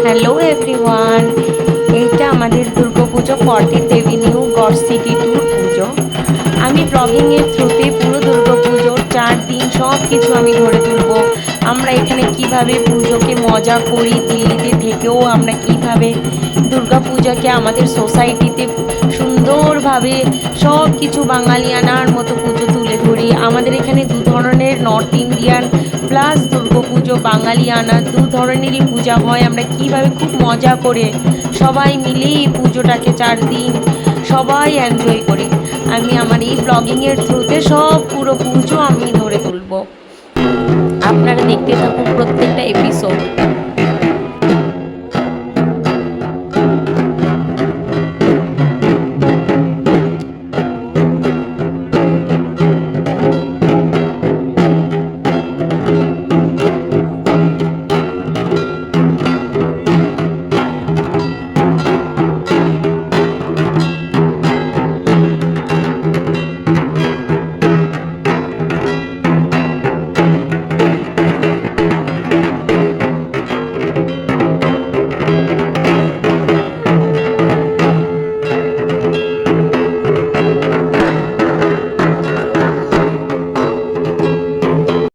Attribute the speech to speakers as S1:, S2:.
S1: Hello everyone, এইটা আমাদের Durga Puja 40th Avenue god city tour পুজো। আমি ব্লগিংয়ের থ্রুতে পুরো দুর্গাপুজোর 4 দিন সব কিছু আমি ধরে তুলবো। আমরা এখানে কিভাবে পুজোকে মজা করি, দিল্লিতে থেকেও আমরা কিভাবে দুর্গাপূজাকে আমাদের সোসাইটিতে সুন্দরভাবে সব কিছু বাঙালিয়ানার মতো পুজো তুলে ধরি। আমাদের এখানে দু ধরনের নর্থ ইন্ডিয়ান প্লাস দুর্গাপুজো বাঙালিয়ানা দু ধরনেরই পূজা হয়। আমরা কিভাবে খুব মজা করে সবাই মিলে এই পুজোটাকে 4 দিন সবাই এনজয় করি। আমি আমার এই ব্লগিংয়ের থ্রুতে সব পুরো পুজো আমি ধরে তুলব। আপনারা দেখতে থাকুন প্রত্যেকটা এপিসোড।